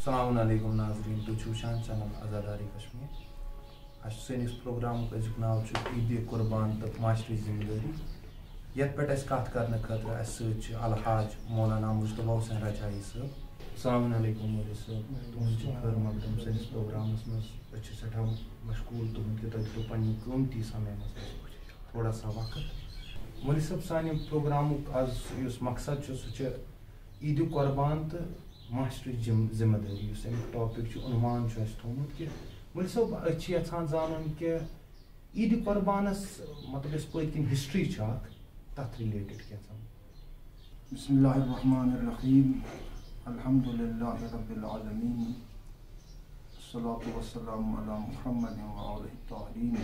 السلام علیکم ناظرین تُہۍ چھِو وٕچھان چینل آزاداری کشمیر اَسہِ سٲنِس پروگرامُک أزیُک ناو چھُ عیٖدِ قربان تہٕ معاشرٕچ ذمہٕ دٲری یَتھ پٮ۪ٹھ اَسہِ کَتھ کرنہٕ خٲطرٕ اَسہِ سۭتۍ چھِ الحاج مولانا مجتبیٰ حُسین رجایی صٲب. السلام علیکم مولوی صٲب, تُہُنٛد چھِ خٲر مقدم سٲنِس پروگرامَس منٛز. أسۍ چھِ سٮ۪ٹھاہ مشغوٗل تُہُنٛد کہِ تۄہہِ دیُتوٕ پنٛنہِ قۭمتی سمے منٛز تھوڑا سا وقت. مولوی صٲب, سانہِ پروگرامُک آز یُس مقصد چھُ سُہ چھُ عیٖدِ قربان تہٕ معاشرٕچ ذمہٕ دٲری. یُس اَمیُک ٹاپِک چھُ عنوان چھُ اَسہِ تھوٚومُت کہِ مولوی صٲب أسۍ چھِ یژھان زانُن کہِ عیٖدِ قربانَس مطلب یۄس پٔتۍ کِنۍ ہسٹری چھِ اکھ تَتھ رِلیٹِڈ کینٛژھا. بسم اللہ الرحمن الرحیم, الحمد للہ رب العالمین, الصلاۃ والسلام علی محمد وآلہ الطاہرین,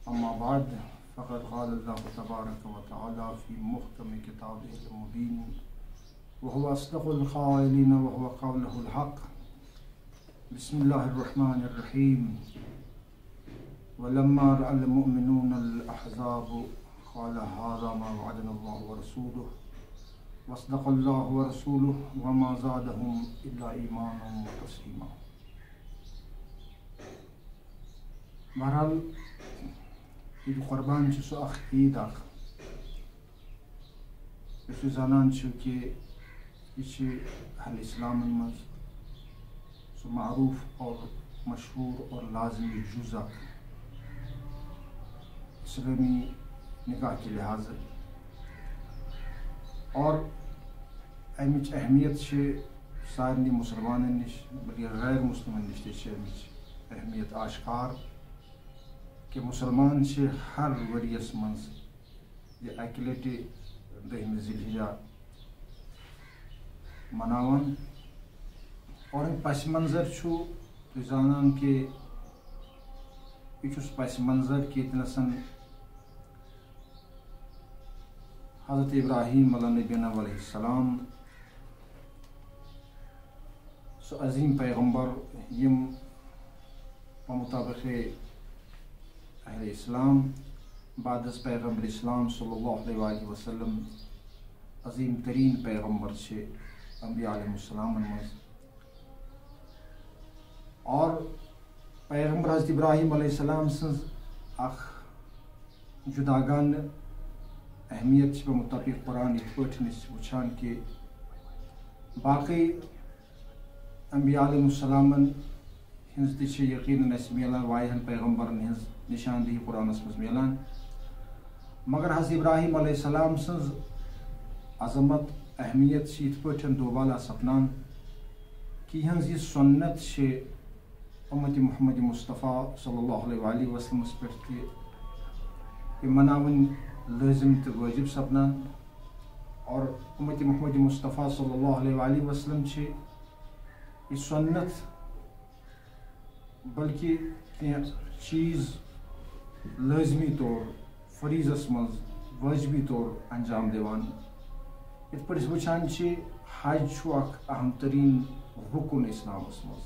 اما بعد فقد قال اللہ تبارک و تعالی فی محکم کتابہ المبین وهو اصدق القائلین وهو قولہ الحق. بسم اللہ الرحمن الرحیم, ولما رأى المؤمنون الأحزاب قال هذا ما وعدنا الله ورسوله واصدق الله ورسوله وما زادهم إلا إيمانا وتسليما. بہرحال عید قربان چھِ سُہ اکھ عید اکھ یُس أسۍ زانان چھِ کہِ یہِ چھِ اہل اسلامن منٛز سُہ معروف اور مشہوٗر اور لازمی جُز اکھ اسلامی نکاح کے لحاظ اور امِچ اہمیت چھِ سارنٕے مُسلمانن نِش بلکہ غیر مسلمن نِش تہِ چھِ امِچ اہمیت آشکار کہ مُسلمان چھِ ہر ؤرِیَس منٛز یہِ اَکہِ لٹہِ 10 ذی الحجہ مناوان. اور اَمہِ پس منظر چھُ تُہۍ زانان کہِ یہِ چھُ سُہ پس منظر کہِ ییٚتنَسَن حضرت ابراہیم علیٰ نبینا علیہ السلام سُہ عظیٖم پیغمبر یِم بمطابق اہل اسلام بعد از پیغمبر اسلام صلی اللہ علیہ وسلم عظیٖم تریٖن پیغمبر چھِ انبیاء علیہم السلامن منٛز. اور پیغمبر حضرت ابراہیم علیہ السلام سٕنٛز اکھ جُداگانہٕ اہمیت چھِ بمطابق قرآن یِتھ پٲٹھۍ أسۍ وٕچھان کہِ باقٕے انبیاء علیہم السلامن ہِنٛز تہِ چھِ یقیٖناً اَسہِ میلان واریاہن پیغمبرن ہِنٛز نِشاندہی قرآنس منٛز میلان, مگر حضرت ابراہیم علیہ السلام سٕنٛز عظمت اہمیت چھِ یِتھ پٲٹھۍ دوبالا سپدان کہِ یِہٕنٛز یہِ سُنت چھِ اُمتِ محمد مصطفیٰ صلی اللہ علیہ وسلمس پٮ۪ٹھ تہِ یہِ مناوٕنۍ لٲزم تہٕ وٲجب سپدان. اور اُمتِ محمد مصطفیٰ صلی اللہ علیہ وسلم چھِ یہِ سُنت بلکہِ کینٛہہ چیٖز لٲزمی طور فریٖضس منٛز وٲجبی طور انجام دِوان. یِتھ پٲٹھۍ أسۍ وٕچھان چھِ حج چھُ اکھ اہم تریٖن رُکُن اسلامس منٛز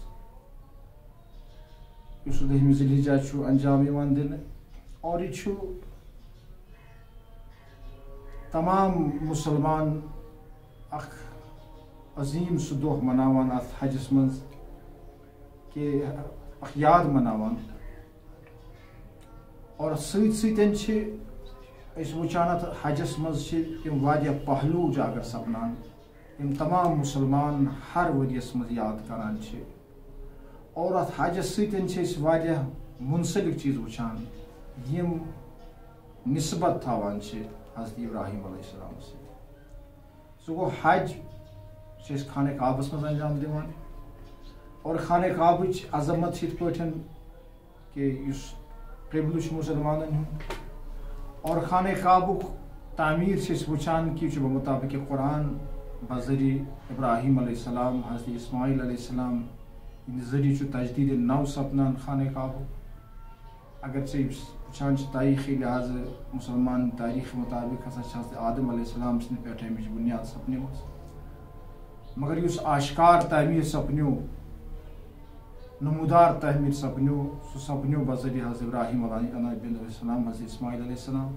یُس 10 ذی الحجہ چھُ انجام یِوان دِنہٕ. اور یہِ چھُ تمام مُسلمان اکھ عظیٖم سُہ دۄہ مناوان اتھ حجس منٛز کہِ اکھ یاد مناوان. اور سۭتۍ سۭتۍ چھِ أسۍ وٕچھان اتھ حجس منٛز چھِ تِم واریاہ پہلوٗ اجاگر سپدان یِم تمام مُسلمان ہر ؤرِیَس منٛز یاد کران چھِ. اور اتھ حجس سۭتۍ چھِ أسۍ واریاہ مُنسلک چیٖز وٕچھان یِم نسبت تھاوان چھِ حضرت ابراہیم علیہ السلام سۭتۍ. سُہ گوٚو حج چھِ أسۍ خانہ کعبس منٛز انجام دِوان. اور خانہ کعبٕچ عظمت چھِ یِتھ پٲٹھۍ کہِ یُس قبلہٕ چھُ مُسلمانن ہُنٛد. اور خانہ کعبُک تعمیٖر چھِ أسۍ وٕچھان کہِ یہِ چھُ بمطابق قرآن بذریعہ ابراہیم علیہ السلام حضرت اسماعیل علیہ السلام یِہنٛدِ ذٔریعہٕ چھُ تجدیٖدِ نو سپدان خانہ کعبُک. اگر ژٕ وٕچھان چھِ تٲریٖخی لحاظہٕ مُسلمان تٲریٖخ مُطابق ہسا چھِ حضرت آدم علیہ السلام سٕنٛدِ پٮ۪ٹھ اَمِچ بُنیاد سپدیمٕژ. مگر یُس آشکار تعمیٖر سپنیو نمودار تعمیٖر سپنیو سُہ سپنیو بذریعہ حضرت ابراہیم علیہ السلام حضرت اسماعیل علیہ السلام.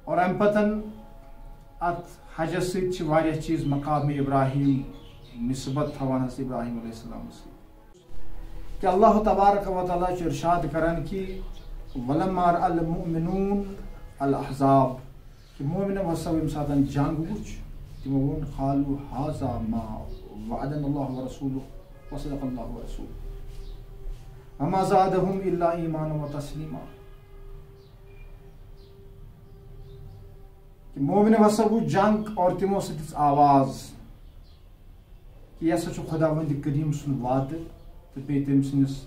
اور امہِ پتہٕ اتھ حجس سۭتۍ چھِ واریاہ چیٖز مقامِ ابراہیم نسبت تھوان حضرت ابراہیم علیہ السلام کہ اللہ تبارک و تعالیٰ ارشاد کران کہ ولما رأى المؤمنون الاحزاب کہ مومن ہسا یم ساتن جنگ وچ تمو وون قالوا هذا ما وعدنا الله ورسوله وصدق الله ورسوله وما زادهم الا ایمانا وتسلیما کہ مومن ہسا وہ جنگ اور تمو سدس آواز کہ یہ سا خداوند کریم سن وعدہ تو بی تم سنس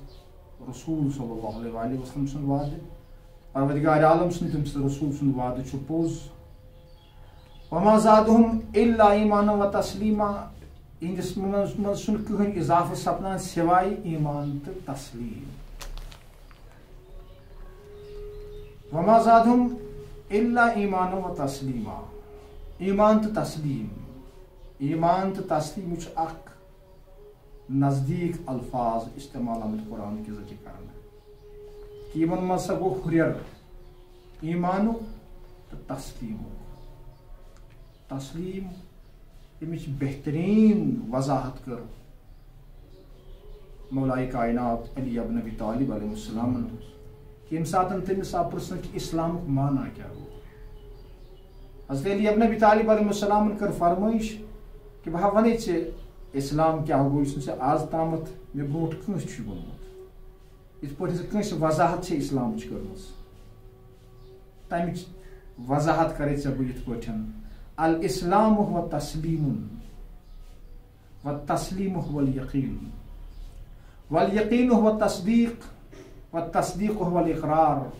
رسول صلی اللہ علیہ وسلم سن وعدہ پروردگار عالم سن تم سن رسول سن وعدہ چھ پوز وما زادهم الا ایمانا و تسلیما اندس من سن کہن اضافہ سپنان سوائے ایمان تو تسلیم وما زادهم الا ایمانا و تسلیما ایمان تو تسلیم چھ اخ نزدیک الفاظ استعمال آمد قرآن کی ذکر کرنا کہ یمن من سا گو ہریر ایمانو تو تسلیم یمچ بہترین وضاحت کر مولائے کائنات علی ابن ابی طالب علیہ السلام کہ یم ساتن تمس آپ پرسن کہ اسلام معنی کیا ہو حضرت علی ابن ابی طالب علیہ السلام کر فرمائش کہ بہا ونے چھ اسلام کیا ہو اس سے آز تامت میں بروٹ کنس چھ بنمت اس پہ کنس وضاحت سے اسلام چھ کرمس تمچ وضاحت کرے ژے بہ یتھ پٲٹھۍ الاسلام هو تسلیم والتسلیم هو اليقین واليقین هو التصدیق والتصدیق هو الاقرار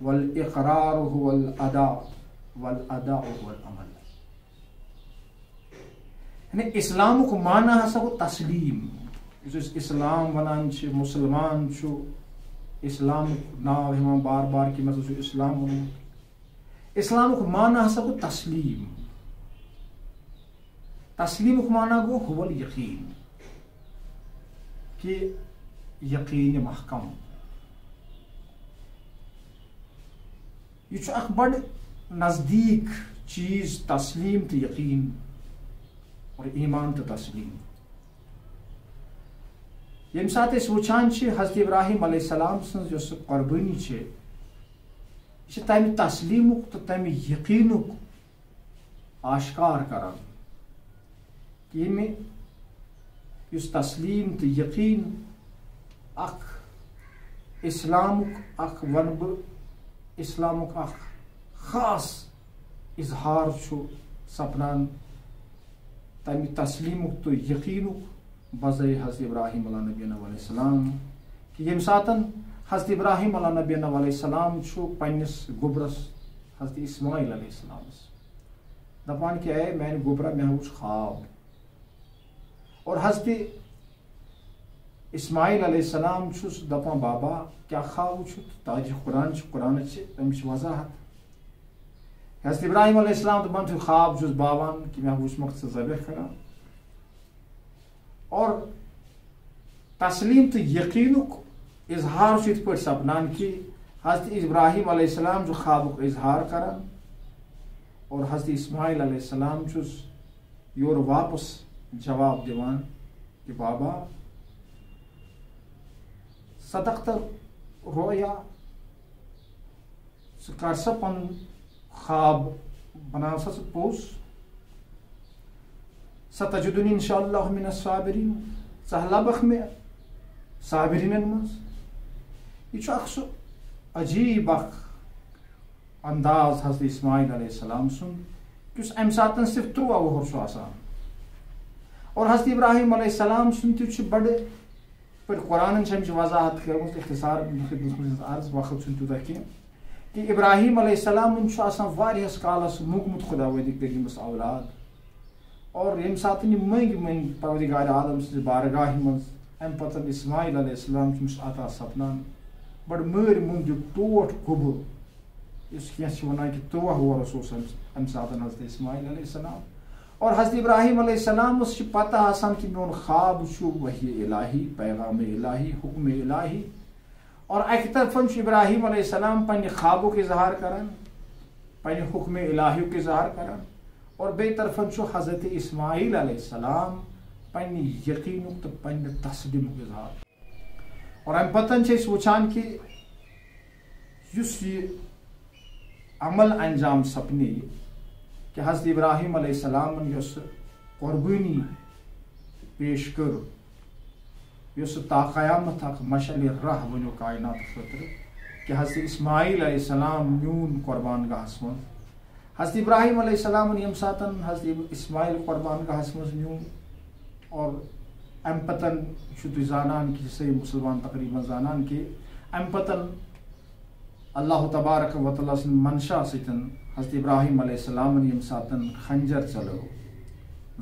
والاقرار هو الاداء والاداء هو العمل یعنی اسلام کو معنی ہسا گو تسلیم اسلام ونان چھ مسلمان چھ اسلام ناو ہمان بار بار کہ میں اسلام ونان اسلام کو معنی ہسا گو تسلیم کو معنی گو هو الیقین کہ یقین محکم یہ چھ اخ بڑ نزدیک چیز تسلیم تو یقین اور ایمان تو تسلیم یم سات اس وچان چھ حضرت ابراہیم علیہ السلام سن جو قربانی چھ یہ تمہ تسلیم تو تمہ یقین آشکار کران کہ اس تسلیم تو یقین اخ اسلام اخ ونب اسلام اخ خاص اظہار چھ سپنان تمہ تسلیم تو یقین بذریعہ حضرت ابراہیم علیہ نبینا علیہ السلام کہ یم ساتن حضرت ابراہیم علیہ نبینا علیہ السلام چھ پنس گوبرس حضرت اسماعیل علیہ السلام دپان کہ اے میں گوبرا میں وچ خواب اور حضرت اسماعیل علیہ السلام چھس دپان بابا کیا خواب چھ تاجی قرآن تمچ وضاحت حضرت ابراہیم علیہ السلام دپان تو خواب چھس باوان کہ میں وچمک ژٕ ذبح کران اور تسلیم تو یقین اظہار ات پہ سپنان کہ حضرت ابراہیم علیہ السلام جو خواب اظہار کران اور حضرت اسماعیل علیہ السلام چھس یور واپس جواب دیوان کہ بابا صدقت رویا ژٕ کر سا پن خواب بناو سا ژٕ پوٚز ستجدنی انشاءاللہ من الصابرین ژٕ لبکھ میں صابرینن منز یہ اخ سہ عجیب اخ انداز حضرت اسماعیل علیہ السلام سن کس ام ساتن صرف 13 وہر چھ آسان اور حضرت ابراہیم علیہ السلام سن تہ بڑ پہ قرآن وضاحت کرم اختصار عرض وقت چھ تیوتہ کی کہ ابراہیم علیہ السلام واریہس کالس موگمت خدا ودی کریمس اولاد اور یم سات منگ پروردگار عالم سز بارگاہ مز ام پتن اسماعیل علیہ السلام تمس عطا سپنان بڑ مر منگ ٹوٹ گوبر اس ونان کہ 13 ورس ام سات حضرت اسماعیل علیہ السلام اور حضرت ابراہیم علیہ السلام پتہ آسان کہ میون خواب وحی الہی پیغام الہی حکم الہی اور اکہ طرف ابراہیم علیہ السلام پنہ خوابک اظہار کران پنہ حکم الہی اظہار کران اور بی طرف حضرت اسماعیل علیہ السلام پننہِ یقینُک تہٕ پننہِ تصدیٖقُک اظہار اور امہِ پتہٕ چھِ أسۍ وٕچھان کہِ یُس یہِ عمل انجام سپنے کہ حضرت ابراہیم علیہ السلام یۄس قربٲنی پیش کٔر یۄس تا قیامت اکھ مشعل راہ ؤنِو کائنات خٲطرٕ کہ حضرت اسماعیل علیہ السلام نیوٗن قربان گاہس منٛز حضرت ابراہیم علیہ السلام ییٚمہِ ساتہٕ حضرت اسماعیل قربان گاہس منٛز نیوٗن اور امہِ پتہٕ چھُو تُہۍ زانان کہ سٲری مُسلمان تقریٖباً زانان کہ امہِ پتہٕ اللہ تبارک و تعالیٰ سٕنٛدِ منشا سۭتۍ حضرت ابراہیم علیہ السلام ییٚمہِ ساتہٕ خنجر چلٲو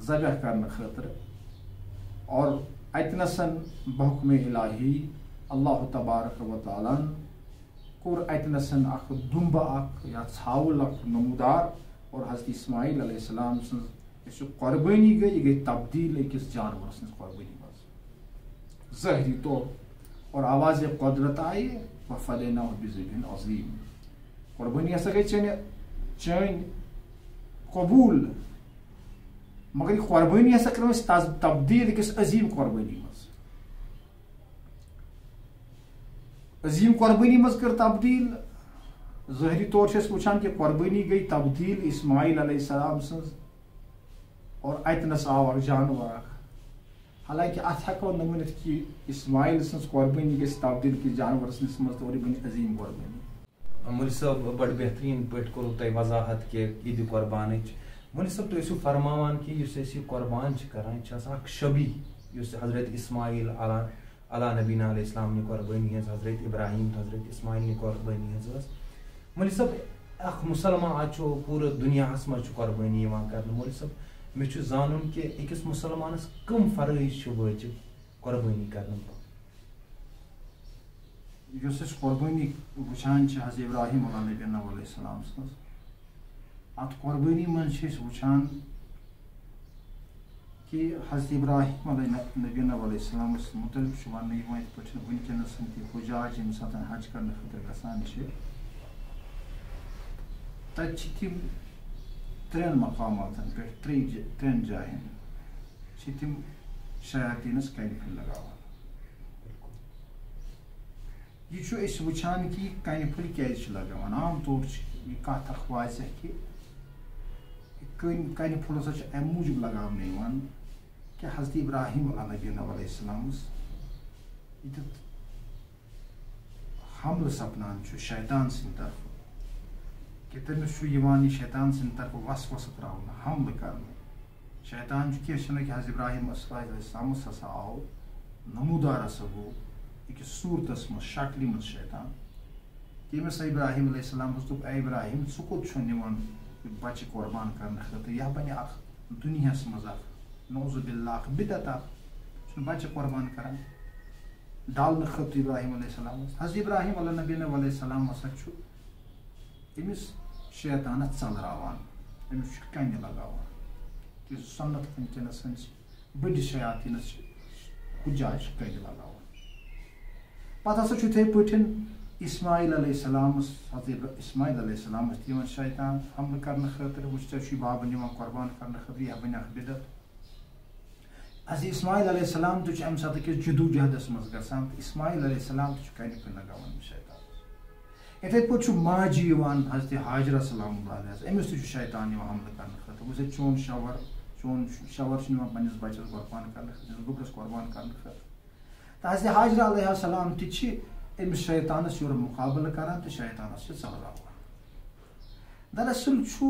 ذبح کرنہٕ خٲطرٕ اور اتنسن بحکم الہی اللہ تبارک و تعالیٰ کوٚر اتنسن اکھ دُمبہٕ اکھ یا ژھاوُل اکھ نمودار اور حضرت اسماعیل علیہ السلام سٕنٛز یۄس یہِ قۄربٲنی گٔے یہِ گٔے تبدیٖل أکِس جانور سٕنٛز قۄربٲنی منٛز ظٲہری طور اور آواز قدرت آیہِ وفدیناہ بذبح عظیم قۄربٲنی ہسا گٔے چٲنۍ قبوٗل مگر یہِ قۄربٲنی ہسا کٔرٕم أسۍ تبدیٖل أکِس عظیٖم قۄربٲنی منٛز عظیٖم قۄربٲنی منٛز کٔر تبدیٖل ظٲہری طور چھِ أسۍ وٕچھان کہِ قۄربٲنی گٔے تبدیٖل اسماعیل علیہ السلام سٕنٛز اور اتنس آو اکھ جانور اکھ حالانکہ اتھ ہٮ۪کو نہٕ ؤنِتھ کہِ اسماعیل سٕنٛز قۄربٲنی گژھِ تبدیٖل أکِس جانور سٕنٛدِس منٛز اور یہِ بنہِ عظیٖم قۄربٲنی مولوی صٲب بڑٕ بہتریٖن پٲٹھۍ کوٚروٕ تۄہہِ وضاحت کہِ عیٖدِ قۄربانٕچ مولوی صٲب تُہۍ ٲسِو فرماوان کہِ یُس أسۍ یہِ قۄربان چھِ کران یہِ چھِ آسان اکھ شبیح یُس حضرت اسماعیل علیٰ نبینا علیہ السلامنہِ قۄربٲنی ہٕنٛز حضرت ابراہیم تہٕ حضرت اسماعیلنہِ قۄربٲنی ہٕنٛز ٲس مولوی صٲب اکھ مُسلمان آز چھُ پوٗرٕ دُنیاہس منٛز چھُ قۄربٲنی یِوان کرنہٕ مولوی صٲب مےٚ چھُ زانُن کہِ أکِس مُسلمانس کٕم فرٲیض چھِ وٲجِب قۄربٲنی کرنہٕ یُس أسۍ قۄربٲنی وٕچھان چھِ حضرت ابراہیم علیٰ نبینا علیہ السلام سٕنٛز اتھ قۄربٲنی منٛز چھِ أسۍ وٕچھان کہ حضرت ابراہیم علیہ نبینا علیہ السلامس متعلق چھُ وننہٕ یِوان یِتھ پٲٹھۍ وٕنکیٚنس تہِ حُجاج ییٚمہِ ساتہٕ حج کرنہٕ خٲطرٕ گژھان چھِ تتہِ چھِ تِم 3 مقاماتن پٮ۪ٹھ 3 جاین چھِ تِم شیاطیٖنس کنہِ پھٔلۍ لگاوان یہِ چھُ أسۍ وٕچھان کہِ یہِ کنہِ پھٔلۍ کیازِ چھِ لگاوان عام طور چھِ یہِ کتھ اکھ واضح کہِ کنہِ پھوٚل ہسا چھُ امہِ موٗجوٗب لگاونہٕ یِوان کہ حضرت ابراہیم علیٰ نبینا علیہ السلامس ییٚتٮ۪تھ حملہٕ سپدان چھُ شیطان سٕنٛدِ طرفہٕ کہ تٔمِس چھُ یِوان یہِ شیطان سٕنٛدِ طرفہٕ وسوسہٕ تراونہٕ حملہٕ کرنہٕ شیطان چھُ کینٛہہ چھُنہٕ کہ حضرت ابراہیم علیہ السلامس ہسا آو نمودار ہسا گوٚو أکِس صوٗرتس منٛز شکلہِ منٛز شیطان ییٚمِس ابراہیم علیہ السلامس دوٚپ اے ابراہیم ژٕ کوٚت چھُ نِوان یہِ بچہِ قۄربان کرنہٕ خٲطرٕ یہِ بنہِ اکھ دُنیاہس منٛز اکھ نعوذ باللہ اکھ بِدعت اکھ چھُنہٕ بچہِ قۄربان کران ڈالنہٕ خٲطرٕ ابراہیم علیہ السلامس حضرت ابراہیم علیٰ نبینا علیہ السلام ہسا چھُ أمِس شیطانس ژٔلراوان أمِس چھُ کنہِ لگاوان یُس سنت وٕنکیٚنس بٔڑِس شیاطیٖنس چھِ حُجاج چھِ کنہِ لگاوان پتہٕ ہسا چھُ یِتھٕے پٲٹھۍ اسماعیل علیہ السلامس حضرت اسماعیل علیہ السلامس تہِ یِوان شیطان حملہٕ کرنہٕ خٲطرٕ وٕچھ ژےٚ چھُے بابہٕ نِوان قۄربان کرنہٕ خٲطرٕ یہِ بنہِ اکھ بِدعت حضرت اسماعیل علیہ السلام تہِ چھُ امہِ ساتہٕ أکِس جدوجہدس منٛز گژھان تہٕ اسماعیل علیہ السلام تہِ چھُ کنہِ پھٔلۍ لگاوان شیطان یِتھٕے پٲٹھۍ چھُ ماجہِ یِوان حضرت حاجرہ سلام اللہ علیہ أمِس تہِ چھُ شیطان یِوان حملہٕ کرنہٕ خٲطرٕ وٕچھ چون شوہر چھُ نِوان پننِس بچس قۄربان کرنہٕ خٲطرٕ گُپرس قۄربان کرنہٕ خٲطرٕ تہٕ حضرت حاجرہ علیہ السلام تہِ چھِ أمِس شیطانس یورٕ مُقابلہٕ کران تہٕ شیطانس چھِ ژٔلراوان دراصل چھُ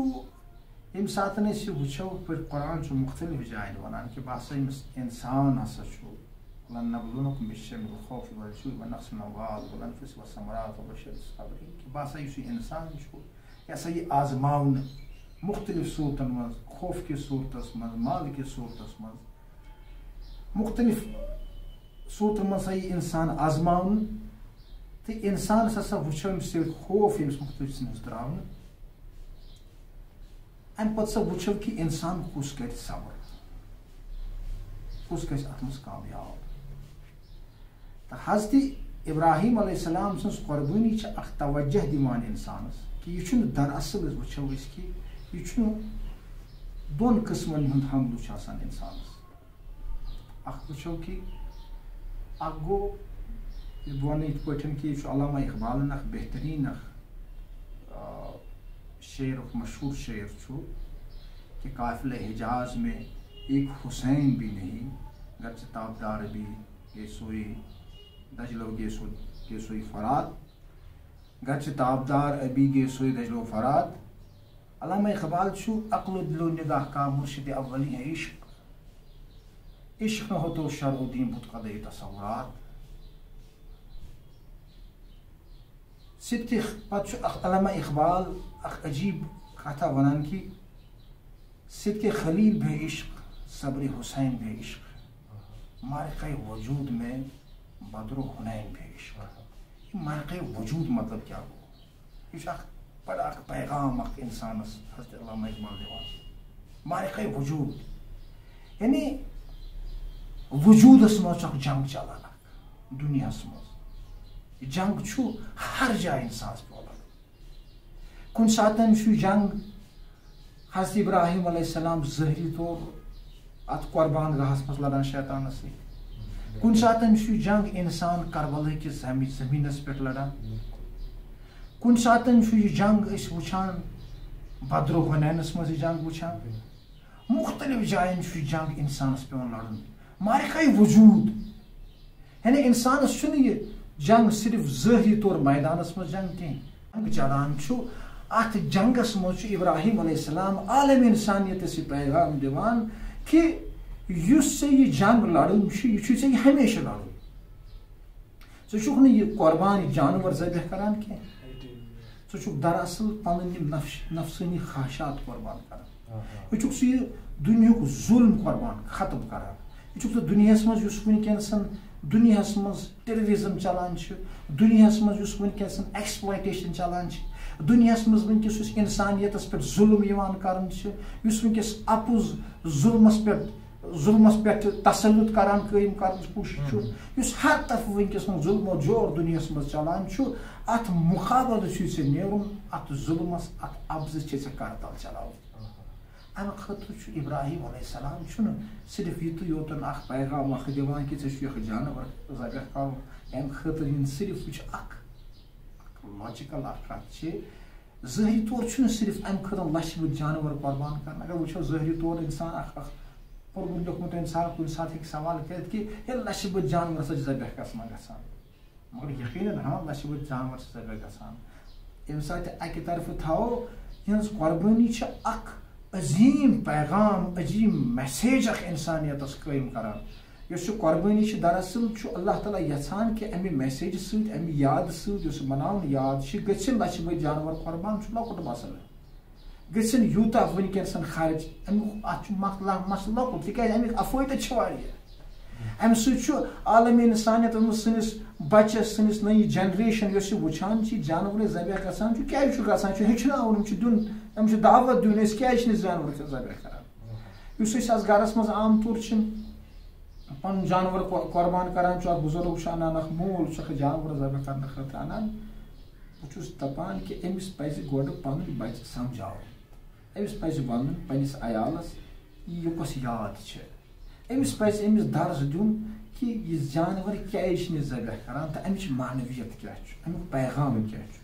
ییٚمہِ ساتہٕ أسۍ یہِ وٕچھو یِتھ پٲٹھۍ قرآن چھُ مُختٔلِف جاین ونان کہِ بہٕ ہسا ییٚمِس انسان ہسا چھُ لنبلونکم بالشر والخوف والجوع ونقص من الاموال والانفس والثمرات وبشر الصابرین کہِ بہٕ ہسا یُس یہِ انسان چھُ یہِ ہسا یہِ آزماونہٕ مُختٔلِف صوٗرتن منٛز خوف کِس صوٗرتس منٛز مال کِس صوٗرتس منٛز مُختٔلِف صوٗرتن منٛز ہسا یہِ انسان آزماونہٕ تہٕ انسانس ہسا وٕچھو أمِس ییٚلہِ خوف ییٚمِس مُختٔلِف ژھٕنس تراونہٕ امہِ پتہٕ سا وٕچھو کہِ انسان کُس کرِ صبر کُس گژھِ اتھ منٛز کامیاب تہٕ حضرت ابراہیم علیہ السلام سٕنٛز قۄربٲنی چھِ اکھ توجہ دِوان انسانس کہِ یہِ چھُنہٕ دراصل أسۍ وٕچھو أسۍ کہِ یہِ چھُنہٕ 2 قٕسمن ہُنٛد حملہٕ چھُ آسان انسانس وچھو کہ اخ گو بہ ون یت پٲٹھۍ کہ یہ علامہ اقبالن اخ بہترین اخ شعر مشہور شعر چھُ کہ قافلہ حجاز میں ایک حسین بھی نہیں گرچہ تابدار ابھی یہ سوئی دجلو گے سوئی فرات گرچہ تابدار ابھی گے سوئی دجلو فرات. علامہ اقبال چھو عقل و دل و نگاہ کا مرشد اولی ہے عشق. عشق نہ ہو تو شرع و دین بت قدر تصورات. صدق پتہ علامہ اقبال اخ عجیب کتھا ونان کہ صدق خلیل بے عشق صبر حسین بے عشق مارقہ وجود میں بدر و حنین بے عشق. یہ مارقہ وجود مطلب کیا گو؟ یہ بڑا اخ پیغام اخ انسانس حضرت علامہ اقبال دیوان مارقہ وجود یعنی وجودس مز جنگ چلان دنیا مز. جنگ چھو ہر جائے انسانس پہ لڑان. کن ساتن چھو جنگ حضرت ابراہیم علیہ السلام ظاہری طور ات قربان گاہس مز لڑان شیطانس سی. کن ساتن چھو جنگ انسان کربلا کس زمینس پہ لڑان. کن ساتن چھو یہ جنگ اس وچھان بدر و حنینس مز جنگ وچھان. مختلف جائن چھو جنگ انسانس پہ لڑان مارکہ وجود. یعنی انسانس چھو یہ جنگ صرف ظاہری طور میدانس مز جنگ کی جنگ چلان چھو. ات جنگس مز ابراہیم علیہ السلام عالم انسانیت سے پیغام دیوان کہ یس سے یہ جنگ لڑن یہ ژے ہمیشہ لڑن. ژے چھُکھ نہٕ یہ قربان جانور ذبح کران کی ژے چھُکھ دراصل پنن نفسانی خواہشات قربان کران. یہ چھُکھ یہ دنیاک ظلم قربان ختم کران. یہ چھُکھ دنیاہس مز یس ونکیٚنسن دنیاہس مز ٹیررزم چلان دنیاہس مز یس ونکیٚنسن ایکسپلائٹیشن چلان دنیاہس مز ونکیٚس یس انسانیتس پہ ظلم یوان کرن یس ونکیٚس اپُز ظلمس پہ تسلط کران قائم کرن کوشش یس ہر طرف ونکیٚس ظلم و جور دنیاہس مز چلان ات مقابل ژے نیرن ات ظلمس ات ابزس ژے کرتل چلاو. امہ خاطر ابراہیم علیہ السلام چھُنہٕ صرف یُتُے یوتن اخ پیغام اخ دِوان کہ ژےٚ چھُ جانور ذبح کرُن. امہ خاطر یِن صرف یہ اخ لاجیکل اخ کتھ چھ ظاہری طور چھُنہٕ صرف امہ خاطر لچھ بٔدۍ جانور قربان کرنا. اگر وٕچھو ظاہری طور انسان اخ پوٚرمُت لیوٚکھمُت انسان کُنہِ ساتہٕ ہیٚکہِ سوال کٔرِتھ کہ ہے لچھ بٔدۍ جانور ہسا چھِ ذبح گژھان مگر یقیناً ہاں لچھ بٔدۍ جانور چھِ ذبح گژھان. ییٚمہِ ساتہٕ اکہِ طرفہٕ تھاوو یہٕنٛز قربٲنی چھِ اکھ عظیم پیغام عظیم میسیج اخ انسانیتس قائم کران. یس قربانی دراصل اللہ تعالیٰ یژھان کہ امہ میسیج ست امہ یاد ست مناون یاد گھن لچھ بٔدۍ جانور قربان لۄکُٹ مسلہٕ گھن یوٗتاہ ونکیٚنسن خرچ امیُک اتھ مسلہٕ لۄکُٹ تِکیازِ امیُک افٲیدٕ چھِ واریاہ. امہ سۭتۍ عالمی انسانیت سٲنِس بچس سٲنِس نٔیہِ جنریشن یۄس یہِ وٕچھان چھِ جانور ذبح گژھان کیازِ چھُ گژھان ہیٚچھناوُن أمِس چھُ دیُن أمِس چھُ دعوت دیُن أسۍ کیازِ چھِنہٕ جانور ذبح کران. یُس أسۍ آز گرس منٛز عام طور چھِنہٕ پنُن جانور قربان کران اکھ بزرگ چھُ انان اکھ مول چھُ جانور ذبح کرنہٕ خٲطرٕ انان. بہٕ چھُس دپان کہ أمِس پزِ گۄڈٕ پنٕنۍ بچہِ سمجھاوُن. أمِس پزِ ونُن پننِس عیالس یہِ کۄس یاد چھِ. أمِس پزِ أمِس درس دیُن کہ یہِ جانور کیازِ چھِنہٕ ذبح کران تہٕ امِچ معنویت کیاہ چھُ امیُک پیغام کیاہ چھُ.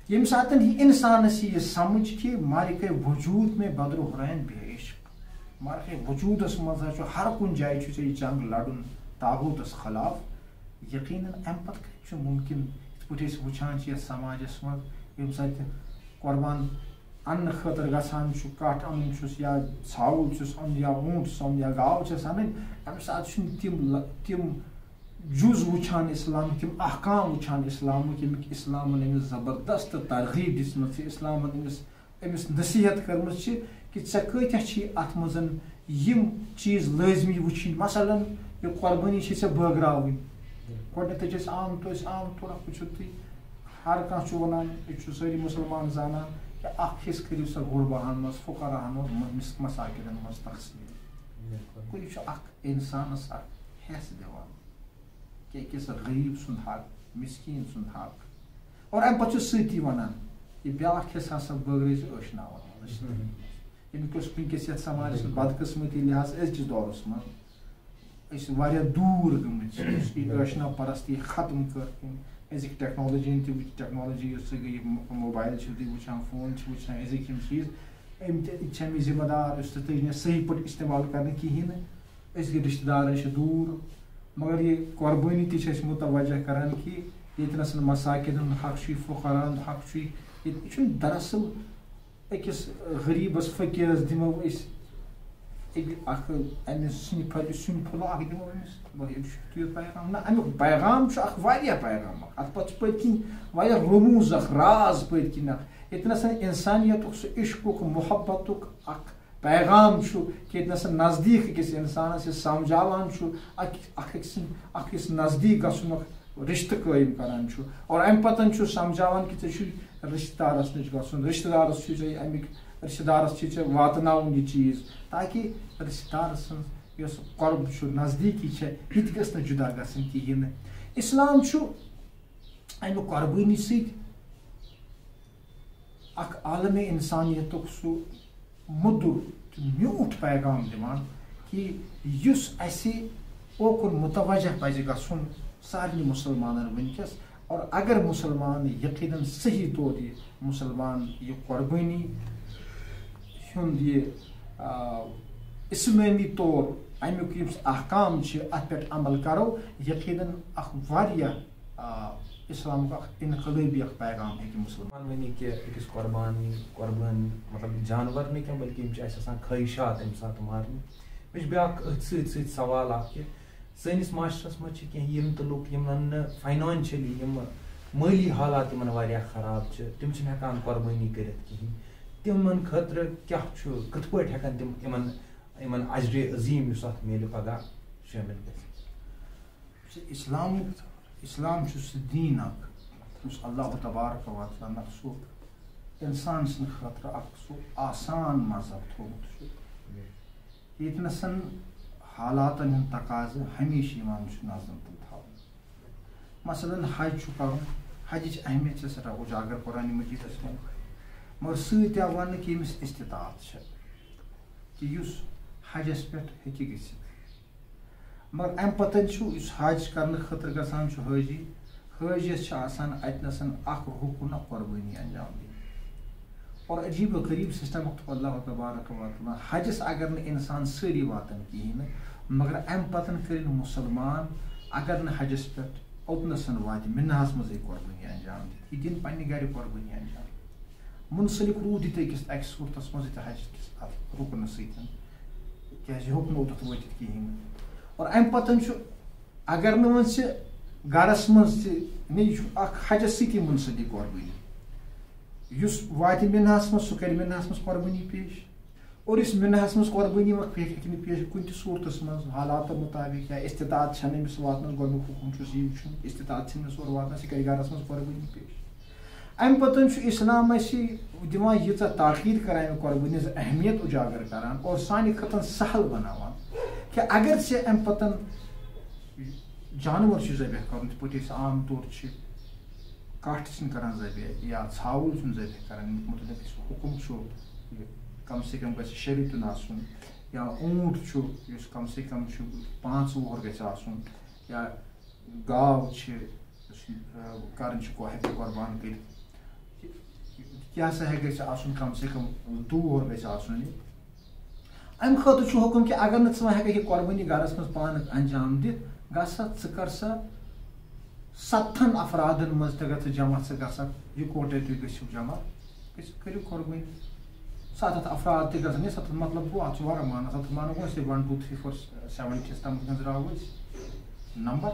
ییٚمہِ ساتہٕ یہِ انسانس یہِ سمجھ کہ مارکہ وجود میں بدر و حنین بے عشق مارکہ وجودس مز ہر کُنہِ جایہِ چھُ ژےٚ یہِ جنگ لڑُن تاغوتس خلاف. یقیناً امہِ پتہٕ کتہِ چھُ ممکن یِتھ پٲٹھۍ أسۍ وٕچھان چھِ یتھ سماجس منٛز ییٚمہِ ساتہٕ قربان اننہٕ خٲطرٕ گژھان چھُ کٹھ انُن چھُس یا ژھاوُل چھُس اَنُن یا اوٗنٹ چھُس اَنُن یا گاو چھس انٕنۍ امہِ ساتہٕ چھُنہٕ تِم جُز وٕچھان اسلام تِم احکام وٕچھان اسلامٕکۍ ییٚمِکۍ اسلامن أمِس زبردست ترغیب دِژمٕژ چھِ اسلامن أمِس نصیحت کٔرمٕژ چھِ کہ ژےٚ کۭتیاہ چھی اتھ منٛز یِم چیٖز لٲزمی وٕچھِنۍ. مثلاً یہِ قربٲنی چھِ ژےٚ بٲگراوٕنۍ. گۄڈنٮ۪تھٕے چھِ أسۍ عام طور وٕچھِو تُہۍ ہر کانٛہہ چھُ ونان ییٚتہِ چھُ سٲری مُسلمان زانان کہ اکھ حصہٕ کٔرِو سا غُرباہن منٛز فقراہن منٛز مساکِنن منٛز تقسیٖم. گوٚو یہِ چھُ اکھ انسانس اکھ حیث دِوان کہ أکِس غریٖب سُنٛد حق مسکیٖن سُنٛد حق. اور امہِ پتہٕ چھُ سۭتی ونان یہِ بیٛاکھ حصہٕ ہسا بٲگرٲے زِ ٲشناون. ییٚمیُک یۄس ونکیٚس یتھ سماجس منٛز بدقٕسمتی لحاظ أزکِس دورس منٛز دور گمت ٲشنا پرستی ختم کر أزِکۍ ٹیکنالوجی تہِ وٕچھ ٹیکنالوجی یۄس گٔے موبایل چھِو تُہۍ وٕچھان فون چھِ وٕچھان أزِکۍ یِم چیٖز أمۍ تہِ چھِ أمِس ذمہٕ دار یُس تہِ تٔج نہٕ صحیح پٲٹھۍ استعمال کرنہٕ کِہیٖنۍ نہٕ أسۍ گٔے رِشتہٕ دارن چھِ دوٗر مگر یہِ قۄربٲنی تہِ چھِ أسۍ مُتوجہ کران کہِ ییٚتنَس مساکِن ہُنٛد حق چھُ فقراہن ہُنٛد حق چھُ یہِ چھُنہٕ دراصل أکِس غریٖبس فقیٖرس دِمو أسۍ اکھ أمِس سِنہِ پھلہِ سیُن پھوٚلہ اکھ دِمو أمِس تیُتھ پیغام نہ امیُک پیغام چھُ اکھ واریاہ پیغام اکھ اَتھ پتہٕ چھُ پٔتۍ کِنۍ واریاہ رموٗز اکھ راز پٔتۍ کِنۍ اکھ ییٚتنَس اِنسانیتُک سُہ عشقُک محبتُک اکھ پیغام چھُ کہِ ییٚتنَس نزدیٖک أکِس اِنسانس یہِ سمجھاوان چھُ اکھ أکِس نزدیٖک گژھنُک رِشتہٕ قٲیِم کران چھُ اور امہِ پتہٕ چھُ سمجھاوان کہِ ژےٚ چھُے رِشتہٕ دارس نِش گژھُن رِشتہٕ دارس چھُے ژےٚ امیُک رِشتہٕ دارس چھُے ژےٚ واتناوُن یہِ چیٖز تاکہِ رِشتہٕ دار سٕنٛز یۄس قۄرب چھُ نزدیٖکی چھےٚ یہِ تہِ گٔژھ نہٕ جُدا گژھٕنۍ کِہیٖنۍ نہٕ اسلام چھُ امہِ قۄربٲنی سۭتۍ اکھ عالمِ انسانیتُک سُہ مُدُر تہٕ میوٗٹھ پیغام دِوان کہِ یُس اسہِ اوکُن مُتوجہ پزِ گژھُن سارنٕے مُسلمانن وٕنکیٚس اور اگر مُسلمان یقیٖنن صحیح طور یہِ مُسلمان یہِ قۄربٲنی ہُنٛد یہِ اسلٲمی طور امیُک یُس احکام چھِ اتھ پٮ۪ٹھ عمل کرو یقیٖنن اکھ واریاہ اسلامُک اکھ انقلٲبی اکھ پیغام ہیٚکہِ مُسلمان ؤنی کہِ أکِس قۄربان مطلب جانور نہٕ کینٛہہ بلکہِ یِم چھِ اَسہِ آسان خٲہِشات اَمہِ ساتہٕ مارنہِ مےٚ چھُ بیٛاکھ أتھۍ سۭتۍ سۭتۍ سوال اکھ کہِ سٲنِس معاشرس منٛز چھِ کینٛہہ یِم تہِ لُکھ یِمن نہٕ فاینانشلی یِم مٲلی حالات یِمن واریاہ خراب چھِ تِم چھِنہٕ ہٮ۪کان قۄربٲنی کٔرِتھ کِہیٖنۍ تِمن خٲطرٕ کیٛاہ چھُ کِتھ پٲٹھۍ ہٮ۪کن تِم یِمن اجرِ عظیٖم یُس اتھ میلہِ پگاہ شٲمِل گژھِ اسلام چھُ سُہ دیٖن اکھ یُس اللہ تبارک و تعالیٰ سُہ اِنسان سٕنٛدِ خٲطرٕ اکھ سُہ آسان مذہب تھوٚومُت چھُ ییٚتنَس حالاتن ہُنٛد تقاضہٕ ہمیشہٕ یِوان چھُ نظم تہٕ تھاونہٕ مثلاً حج چھُ کرُن حجٕچ اہمیت چھِ سٮ۪ٹھاہ اُجاگر قرآنِ مجیٖدس منٛز مگر سۭتۍ آو وننہٕ کہِ ییٚمِس استطاعت چھِ کہِ یُس حجس پٮ۪ٹھ ہیٚکہِ گٔژھِتھ مگر امہِ پتہٕ چھُ یُس حج کرنہٕ خٲطرٕ گژھان چھُ حٲجِیس چھِ آسان اتنَس اکھ رُکُن اکھ قۄربٲنی انجام دِنۍ اور عجیٖب و غریٖب سسٹمُک تھوٚو اللہ تبارک و تعالیٰ حجس اگر نہٕ انسان سٲری واتن کِہیٖنۍ نہٕ مگر امہِ پتہٕ کٔرِنۍ مُسلمان اگر نہٕ حجس پٮ۪ٹھ اوٚتنَس واتہِ مِناہس منٛزٕے قۄربٲنی انجام دِتھ یہِ دِنۍ پننہِ گرِ قۄربٲنی انجام منسلک روٗد یہِ تہِ أکِس اکہِ صوٗرتس منٛز یہِ تہِ حج کِس اتھ رُکنہٕ سۭتۍ کیازِ یہِ ہیوٚک نہٕ اوٚتتھ وٲتِتھ کِہیٖنۍ نہٕ اور امہِ پتہٕ چھُ اگر نہٕ وۄنۍ ژٕ گرس منٛز تہِ یہِ چھُ اکھ حجس سۭتی منسلک قۄربٲنی یُس واتہِ مِناہس منٛز سُہ کرِ مِناہس منٛز قۄربٲنی پیش اور یُس مِناہس منٛز قۄربٲنی ہیٚکہِ نہٕ پیش کُنہِ تہِ صوٗرتس منٛز حالاتو مُطابق یا استطاعت چھنہٕ أمِس واتنس گۄڈنیُک حُکُم چھُس یہِ وٕچھُن استطاعت چھنہٕ أمِس اور واتنس یہِ کرِ گرس منٛز قۄربٲنی پیش امہِ پتہٕ چھُ اسلام اسہِ دِوان ییٖژاہ تاخیر کران امہِ قۄربٲنی ہٕنٛز اہمیت اُجاگر کران اور سانہِ خٲطرٕ سہل بناوان کہِ اگر ژےٚ امہِ پتہٕ جانور چھُ ذبح کرُن یِتھ پٲٹھۍ أسۍ عام طور چھِ کٹھ چھِنۍ کران ذبح یا ژھاوُل چھُنہٕ ذبح کران ییٚمیُک مطلب یُس حُکُم چھُ کم سے کم گژھِ شیٚیہِ رٮ۪تُن آسُن یا اوٗنٹ چھُ یُس کم سے کم چھُ 5 وُہُر گژھِ آسُن یا گاو چھِ یُس کران چھِ ہٮ۪کہِ قۄربان کٔرِتھ یہِ ہسا گژھِ آسُن کم سے کم 2 وُہُر گژھِ آسُن یہِ امہِ خٲطرٕ چھُ حُکُم کہِ اگر نہٕ ژٕ وۄنۍ ہٮ۪ککھ یہِ قۄربٲنی گرس منٛز پانہٕ انجام دِتھ گژھ سا ژٕ کر سا 7 افرادن منٛز تہِ اگر ژٕ جمع ژٕ گژھکھ یِکوٹے تُہۍ گٔژھِو جمع کٔرِو قۄربٲنی 7 افراد تہِ گژھن 7 مطلب گوٚو اتھ چھُ واریاہ مانان 7 مانو گوٚو أسۍ 1 2 3 4 70 تامَتھ گٔنٛزراوو أسۍ نمبر